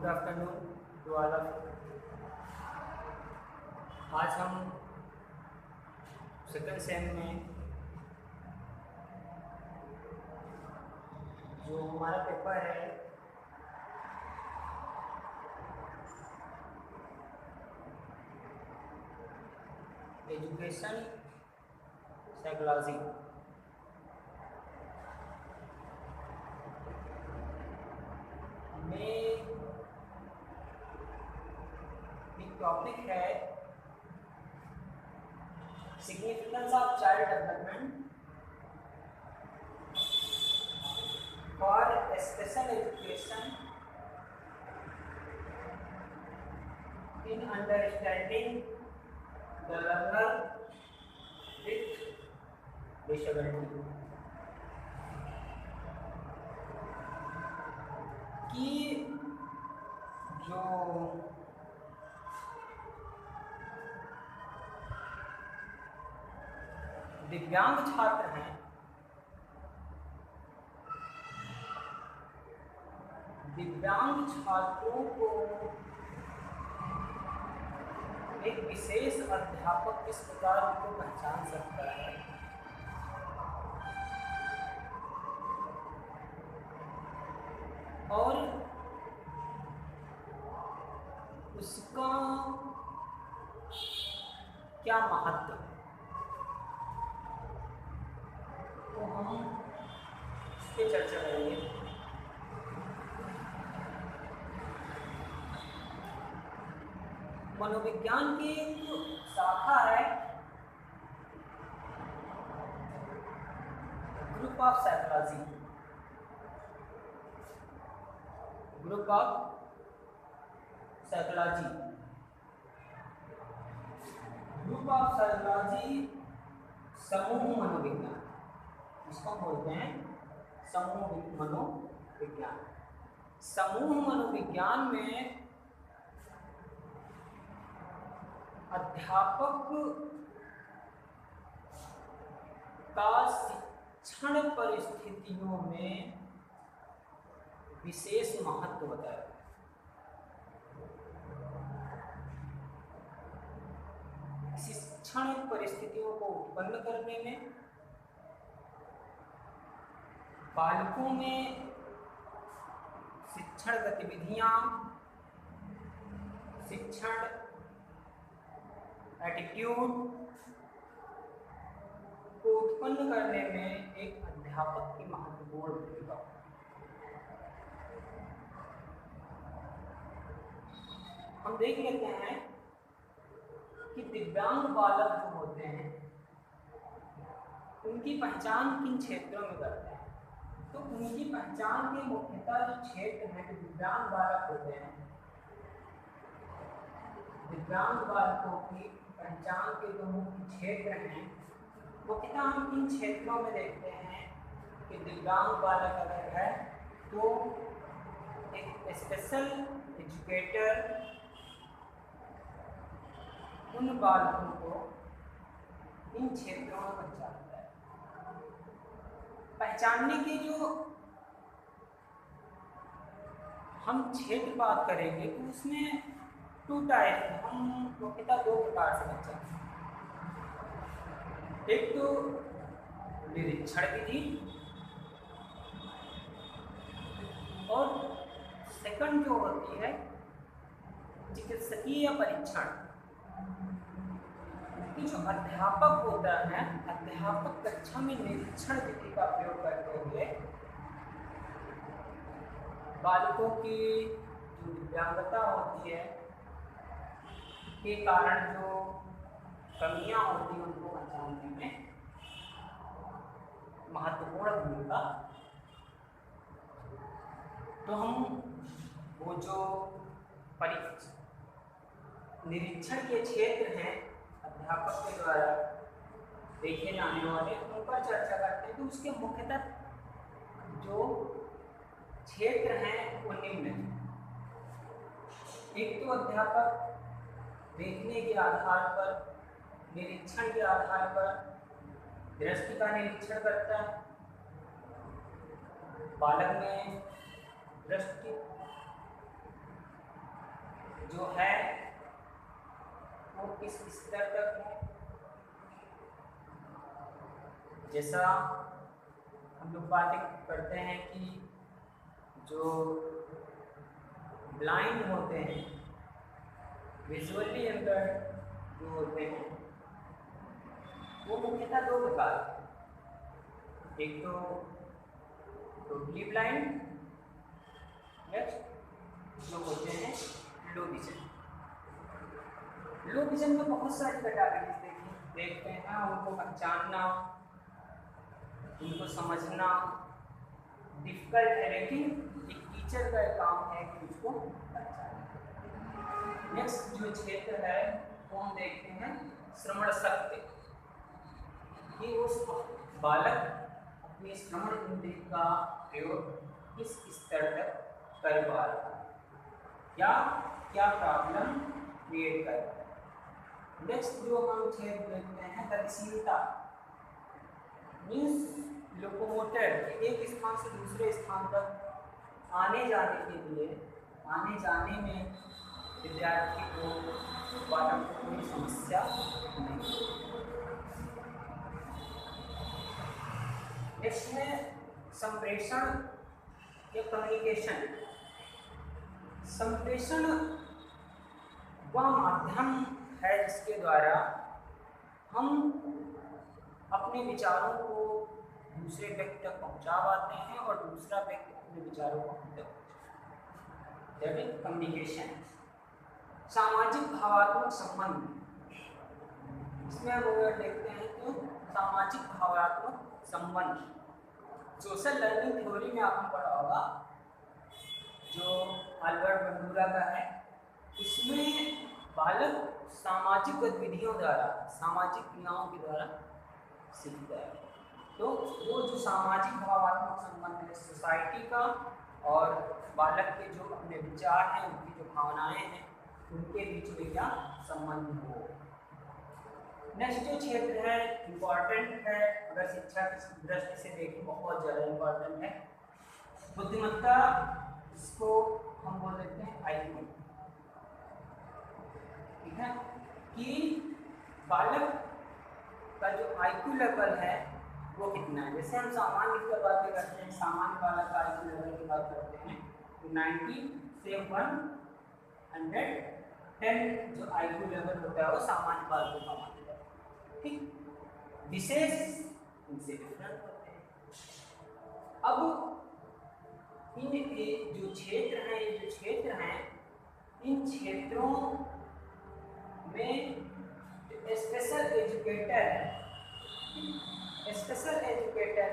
Good afternoon to all of you. आज हम second same में जो हमारा पेपर है एजुकेशन साइकोलॉजी में एक टॉपिक है significance of child development for special education in understanding the learner with disability. कि जो दिव्यांग छात्र हैं, दिव्यांग छात्रों को एक विशेष अध्यापक किस प्रकार उनको पहचान सकता है, और उसका क्या महत्व, तो हम इस पे चर्चा करेंगे। मनोविज्ञान की जो शाखा है group of psychology, group of psychology, group of psychology समूह मनोविज्ञान, इसको बोलते हैं समूह मनोविज्ञान। समूह मनोविज्ञान में अध्यापक का शिक्षण परिस्थितियों में विशेष महत्व होता है। शिक्षण परिस्थितियों को उत्पन्न करने में, बालकों में शिक्षण गतिविधियां, शिक्षण एटीट्यूड को उत्पन्न करने में एक अध्यापक की महत्वपूर्ण भूमिका। हम देख लेते हैं कि दिव्यांग बालक जो होते हैं उनकी पहचान किन क्षेत्रों में करते हैं। तो उनकी पहचान के मुख्यतः जो क्षेत्र हैं, जो दिव्यांग बालक होते हैं, दिव्यांग बालकों की पहचान के जो मुख्य क्षेत्र हैं, मुख्यतः हम इन क्षेत्रों में देखते हैं कि दिव्यांग बालक अगर है तो एक स्पेशल एजुकेटर उन बालकों को इन क्षेत्रों में पहचानता है। पहचानने की जो हम क्षेत्र बात करेंगे तो उसमें टू टाइप, हम मुख्यतः दो प्रकार से पहचानते हैं। एक तो निरीक्षण विधि और सेकंड जो होती है चिकित्सकीय परीक्षण। कि जो अध्यापक होता है, अध्यापक कक्षा में निरीक्षण विधि का प्रयोग करते हुए बालकों की जो दिव्यांगता होती है के कारण जो कमियां होती हैं उनको पहचानने में महत्वपूर्ण भूमिका। तो हम वो जो निरीक्षण के क्षेत्र हैं अध्यापक के द्वारा देखे जाने वाले, उन पर चर्चा करते हैं। तो उसके मुख्यतः जो क्षेत्र हैं वो निम्न हैं। एक तो अध्यापक देखने के आधार पर, निरीक्षण के आधार पर दृष्टि का निरीक्षण करता है। बालक में दृष्टि जो है वो किस स्तर तक है। जैसा हम लोग बातें करते हैं कि जो ब्लाइंड होते हैं, विजुअली इम्पेयर्ड जो होते हैं, वो मुख्यतः दो प्रकार हैं। एक तो टोटली ब्लाइंड, नेक्स्ट जो होते हैं लो विजन। लो विजन में बहुत सारी कैटेगरीज देखते हैं, उनको पहचानना, उनको समझना डिफिकल्ट है, लेकिन एक टीचर का काम है कि उसको पहचाने। नेक्स्ट जो क्षेत्र है वो हम देखते हैं श्रवण शक्ति, कि उस बालक अपने श्रवण इंद्रिय का प्रयोग किस स्तर तक कर पा रहा है, या क्या प्रॉब्लम क्रिएट कर रहा है। नेक्स्ट जो हम क्षेत्र देखते हैं गतिशीलता, मीन्स लोकोमोटर, एक स्थान से दूसरे स्थान तक आने जाने के लिए, आने जाने में विद्यार्थी को, बालक को कोई समस्या नहीं। नेक्स्ट है संप्रेषण या कम्युनिकेशन। संप्रेषण वह माध्यम है जिसके द्वारा हम अपने विचारों को दूसरे व्यक्ति तक पहुंचा पाते हैं और दूसरा व्यक्ति अपने विचारों को हम तक पहुंचाता है। That is communication. सामाजिक भावात्मक संबंध, इसमें हम देखते हैं कि सामाजिक भावात्मक संबंध सोशल लर्निंग थ्योरी में आपने पढ़ा होगा, जो अल्बर्ट बंडूरा का है। इसमें बालक सामाजिक गतिविधियों द्वारा, सामाजिक क्रियाओं के द्वारा सीखता है। तो वो जो सामाजिक भावात्मक संबंध है सोसाइटी का और बालक के जो अपने विचार हैं, उनकी जो भावनाएं हैं, उनके बीच में क्या संबंध हो। नेक्स्ट जो क्षेत्र है इम्पॉर्टेंट है, अगर शिक्षा की दृष्टि से देखें बहुत ज़्यादा इम्पॉर्टेंट है, बुद्धिमत्ता, इसको हम बोल देते हैं IQ। ठीक है, कि बालक का जो IQ लेवल है वो कितना है। जैसे हम सामान्य की बातें करते हैं, सामान्य बालक का IQ लेवल की बात करते हैं तो 90 से 110 जो IQ लेवल होता है वो सामान्य बालकों का माना जाता है। ठीक, विशेष इनसे डिफरेंट होते हैं। अब इन जो क्षेत्र हैं, ये जो क्षेत्र हैं, इन क्षेत्रों में स्पेशल एजुकेटर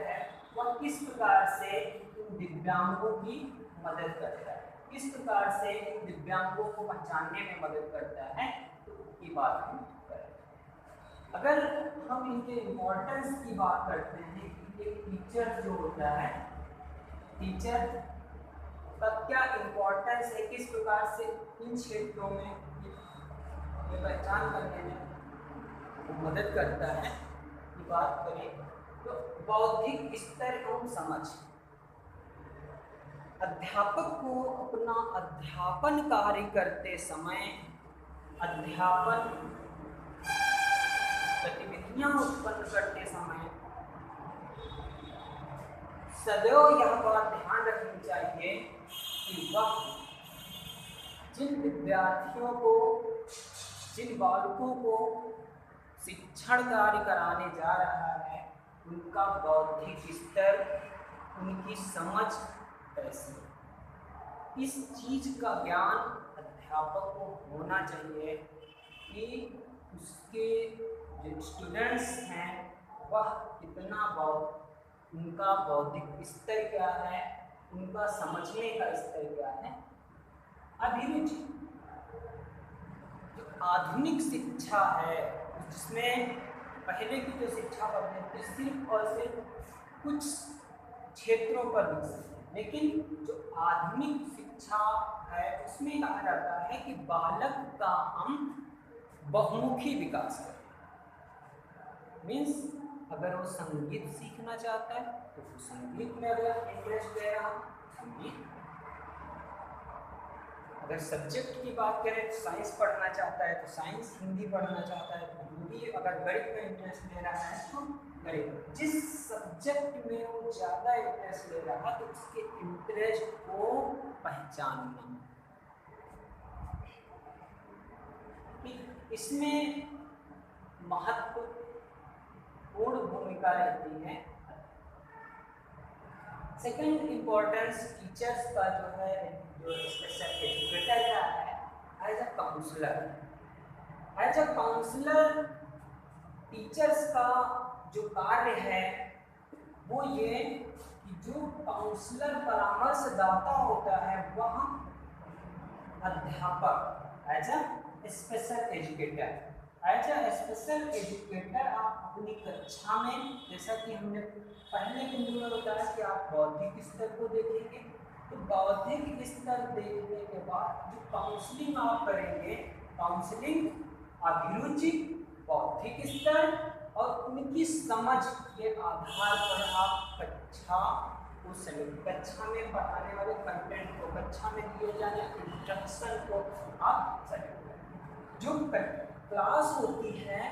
है, वह किस प्रकार से इन दिव्यांगों की मदद करता है, किस प्रकार से इन दिव्यांगों को पहचानने में मदद करता है, की बात हम करें। अगर हम इनके इम्पोर्टेंस की बात करते हैं कि एक टीचर जो होता है, टीचर का क्या इम्पोर्टेंस है, किस प्रकार से इन क्षेत्रों में ये पहचान करने में मदद करता है, ये बात करें तो बौद्धिक स्तर एवं समझ। अध्यापक को अपना अध्यापन कार्य करते समय, अध्यापन गतिविधियां उत्पन्न करते समय सदैव यह बात ध्यान रखनी चाहिए कि वह जिन विद्यार्थियों को, जिन बालकों को शिक्षण कार्य कराने जा रहा है, उनका बौद्धिक स्तर, उनकी समझ कैसी है, इस चीज का ज्ञान अध्यापक को होना चाहिए कि उसके जो स्टूडेंट्स हैं वह कितना उनका बौद्धिक स्तर क्या है, उनका समझने का स्तर क्या है। अभिरुचि, जो आधुनिक शिक्षा है, जिसमें पहले की जो शिक्षा पद्धति सिर्फ और सिर्फ कुछ क्षेत्रों पर विकसित है, लेकिन जो आधुनिक शिक्षा है उसमें कहा जाता है कि बालक का हम बहुमुखी विकास करें। मीन्स अगर वो संगीत सीखना चाहता है तो वो संगीत में अगर इंटरेस्ट ले रहा, संगीत, अगर सब्जेक्ट की बात करें तो साइंस पढ़ना चाहता है तो साइंस, हिंदी पढ़ना चाहता है तो हिंदी, अगर गणित में इंटरेस्ट ले रहा है तो गणित। जिस सब्जेक्ट में वो ज़्यादा इंटरेस्ट ले रहा है तो उसके इंटरेस्ट को पहचानना, इसमें महत्वपूर्ण भूमिका रहती है। सेकंड इम्पोर्टेंस टीचर्स का जो है, जो स्पेशल एजुकेटर का है as a counsellor. As a counsellor teachers का जो कार्य है वो ये कि जो काउंसलर परामर्शदाता होता है वह अध्यापक as a special educator. As a special educator आप अपनी कक्षा में, जैसा कि हमने पहले बिंदु में बताया कि आप बौद्धिक स्तर को देखेंगे, तो बौद्धिक स्तर देखने के बाद जो काउंसलिंग आप करेंगे, काउंसलिंग अभिरुचि, बौद्धिक स्तर और उनकी समझ के आधार पर आप कक्षा को सेलेक्ट, कक्षा में पढ़ाने वाले कंटेंट को, कक्षा में दिए जाने इंस्ट्रक्शन को आप सेलेक्ट करें। जो क्लास होती है,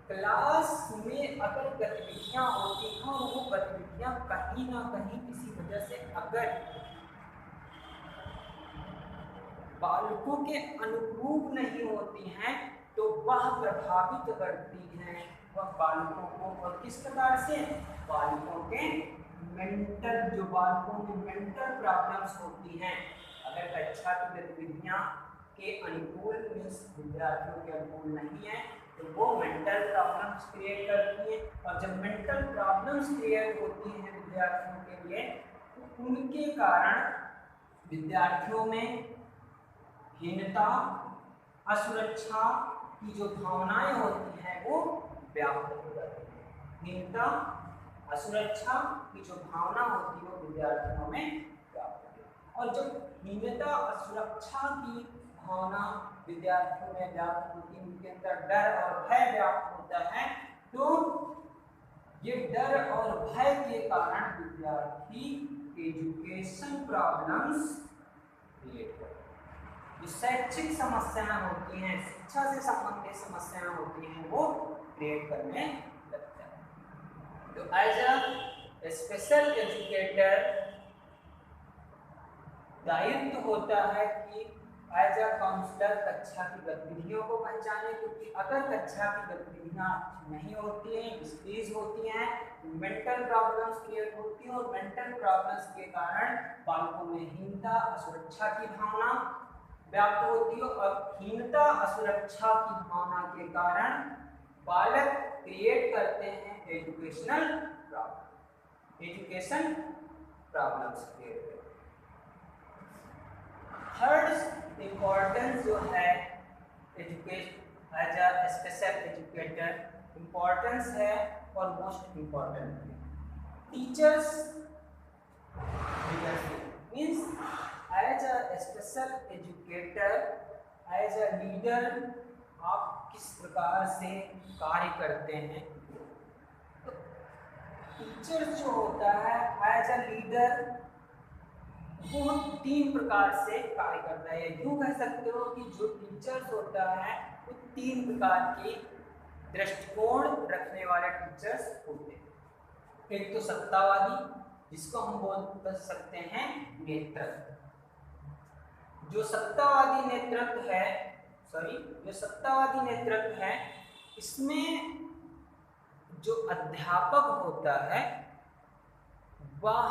क्लास में अगर गतिविधियाँ होती हैं और वो गतिविधियाँ कहीं ना कहीं किसी वजह से अगर बालकों के अनुरूप नहीं होती हैं तो वह प्रभावित करती हैं वह बालकों को। और किस प्रकार से? बालकों के मेंटल, जो बालकों में मेंटल प्रॉब्लम्स होती हैं, अगर कक्षा की गतिविधियाँ के अनुकूल, विद्यार्थियों के अनुकूल नहीं है तो वो मेंटल प्रॉब्लम्स क्रिएट करती हैं। और जब मेंटल प्रॉब्लम्स क्रिएट होती हैं विद्यार्थियों के लिए तो उनके कारण विद्यार्थियों में हीनता, असुरक्षा की जो भावनाएं होती हैं वो व्याप्त हो जाती है। हीनता, असुरक्षा की जो भावना होती है वो विद्यार्थियों में व्याप्त होती है। और जब हीनता, असुरक्षा की भावना विद्यार्थियों में व्याप्त होती है, उनके अंदर डर और भय व्याप्त होता है, तो ये डर और भय के कारण विद्यार्थी एजुकेशन प्रॉब्लम्स क्रिएट करते हैं। जो शैक्षिक समस्याएं होती हैं, शिक्षा से संबंधित समस्याएं होती हैं, वो क्रिएट करने लगते हैं। तो एज अ स्पेशल एजुकेटर दायित्व होता है कि एज अ काउंसलर कक्षा की गतिविधियों को पहचाने, क्योंकि अगर कक्षा की गतिविधियाँ नहीं होती हैं, डिस्प्लीज होती हैं, मेंटल प्रॉब्लम्स क्रिएट होती हैं और मेंटल प्रॉब्लम्स के कारण बालकों में हीनता, असुरक्षा की भावना व्याप्त होती है। और हीनता, असुरक्षा की भावना के कारण बालक क्रिएट करते हैं educational problem, education problems create करते हैं। थर्ड इम्पोर्टेंस जो है education as a special educator, importance है और most important teachers means as a special educator, as a leader आप किस प्रकार से कार्य करते हैं। तो टीचर जो होता है एज अ लीडर वो 3 प्रकार से कार्य करता है। यूँ कह सकते हो कि जो टीचर्स होता है वो 3 प्रकार की दृष्टिकोण रखने वाले टीचर्स होते हैं। एक तो सत्तावादी, जिसको हम बोल सकते हैं नेतृत्व। जो सत्तावादी नेतृत्व है, इसमें जो अध्यापक होता है वह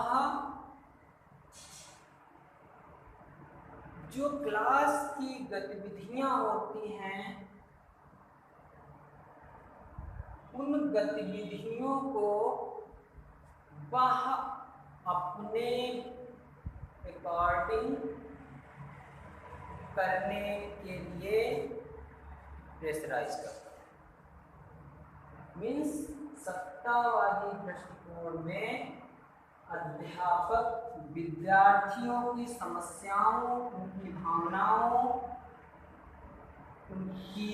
जो क्लास की गतिविधियां होती हैं उन गतिविधियों को वह अपने अकॉर्डिंग करने के लिए प्रेशराइज करता है। मीन्स सत्तावादी दृष्टिकोण में अध्यापक विद्यार्थियों की समस्याओं, उनकी भावनाओं, उनकी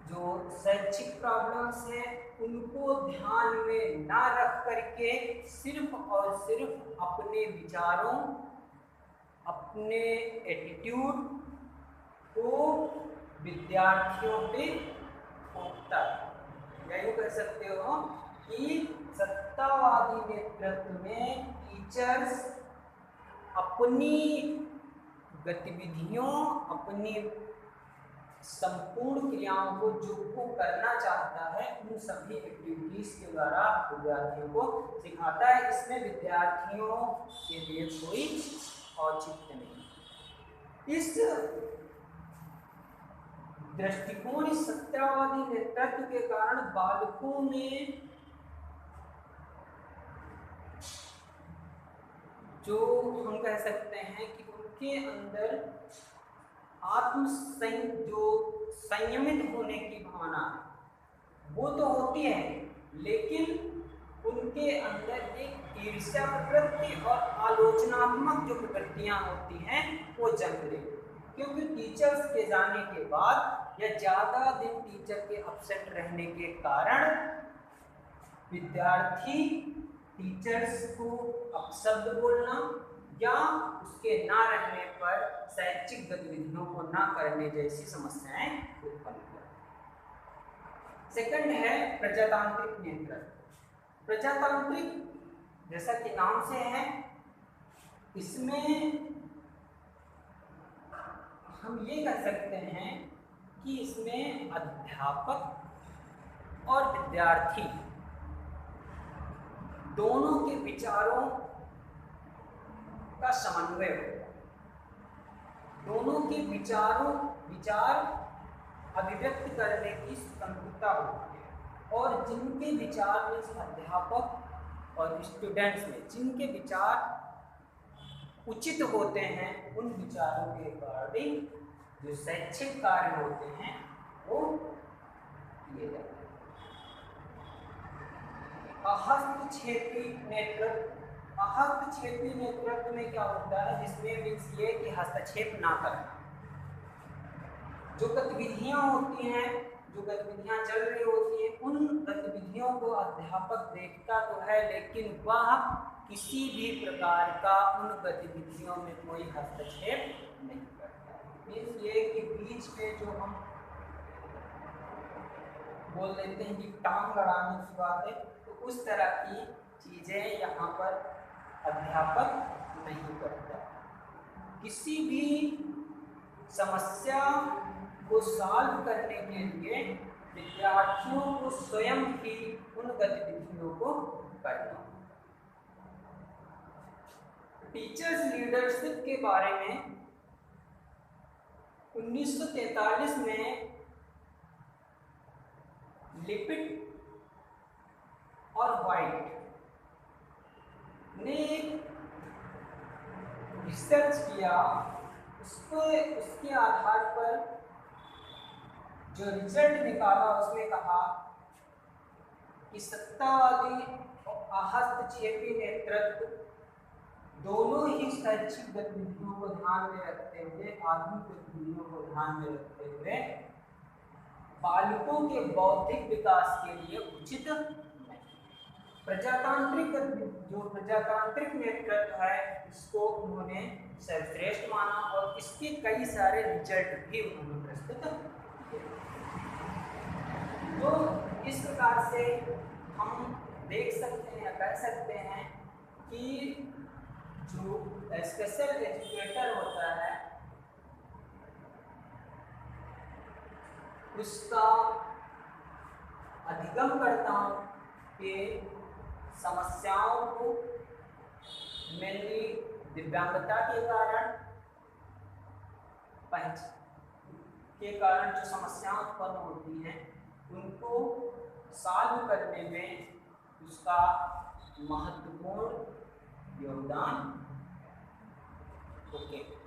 जो शैक्षिक प्रॉब्लम्स हैं उनको ध्यान में ना रख करके सिर्फ और सिर्फ अपने विचारों, अपने एटीट्यूड को विद्यार्थियों पे थोपता है। या यूँ कह सकते हो कि सत्तावादी नेतृत्व में टीचर्स अपनी गतिविधियों, अपनी संपूर्ण क्रियाओं को जो वो करना चाहता है उन सभी एक्टिविटीज के द्वारा विद्यार्थियों को सिखाता है। इसमें विद्यार्थियों के लिए कोई औचित्य नहीं। इस दृष्टिकोण, इस सत्तावादी नेतृत्व के कारण बालकों में जो हम कह सकते हैं कि उनके अंदर जो संयमित होने की भावना वो तो होती है, लेकिन उनके अंदर एक ईर्ष्या प्रवृत्ति और आलोचनात्मक जो प्रवृत्तियां होती हैं वो जन्म लेती हैं। क्योंकि टीचर्स के जाने के बाद या ज़्यादा दिन टीचर के अपसेंट रहने के कारण विद्यार्थी टीचर्स को अपशब्द बोलना या उसके ना रहने पर शैक्षिक गतिविधियों को ना करने जैसी समस्याएं उत्पन्न करती हैं। सेकंड है प्रजातांत्रिक नेतृत्व। प्रजातांत्रिक जैसा कि नाम से है, इसमें हम ये कह सकते हैं कि इसमें अध्यापक और विद्यार्थी दोनों के विचारों का समन्वय होगा। दोनों के विचार अभिव्यक्त करने की स्वतंत्रता होती है और जिनके विचार में अध्यापक और स्टूडेंट्स में जिनके विचार उचित होते हैं उन विचारों के अकॉर्डिंग जो शैक्षिक कार्य होते हैं वो किए जाते हैं। हस्तक्षेपी नेतृत्व। हस्तक्षेपी नेतृत्व में क्या होता है, जिसमें मीन्स ये कि हस्तक्षेप ना करना। जो गतिविधियां होती हैं, जो गतिविधियां चल रही होती हैं, उन गतिविधियों को अध्यापक देखता तो है, लेकिन वह किसी भी प्रकार का उन गतिविधियों में कोई हस्तक्षेप नहीं करता। मीन्स ये कि बीच में जो हम बोल देते हैं कि टांग अड़ाने की बात है, तो उस तरह की चीज़ें यहाँ पर अध्यापक नहीं करता। किसी भी समस्या को सॉल्व करने के लिए विद्यार्थियों को स्वयं ही उन गतिविधियों को करना। टीचर्स लीडरशिप के बारे में 1943 में लिपिट और व्हाइट ने रिसर्च किया। उसके आधार पर जो रिजल्ट निकाला उसमें कहा कि सत्तावादी और हस्तक्षेपी नेतृत्व दोनों ही शैक्षिक गतिविधियों को ध्यान में रखते हुए, आधुनिक गतिविधियों को ध्यान में रखते हुए बालकों के बौद्धिक विकास के लिए उचित नहीं। प्रजातांत्रिक नेतृत्व है, इसको उन्होंने सर्वश्रेष्ठ माना और इसके कई सारे रिजल्ट भी उन्होंने प्रस्तुत किए। तो इस प्रकार से हम देख सकते हैं या कह सकते हैं कि जो स्पेशल एजुकेटर होता है उसका अधिगमकर्ताओं के समस्याओं को मेनली दिव्यांगता के कारण जो समस्याएं उत्पन्न होती हैं उनको सॉल्व करने में उसका महत्वपूर्ण योगदान होते हैं।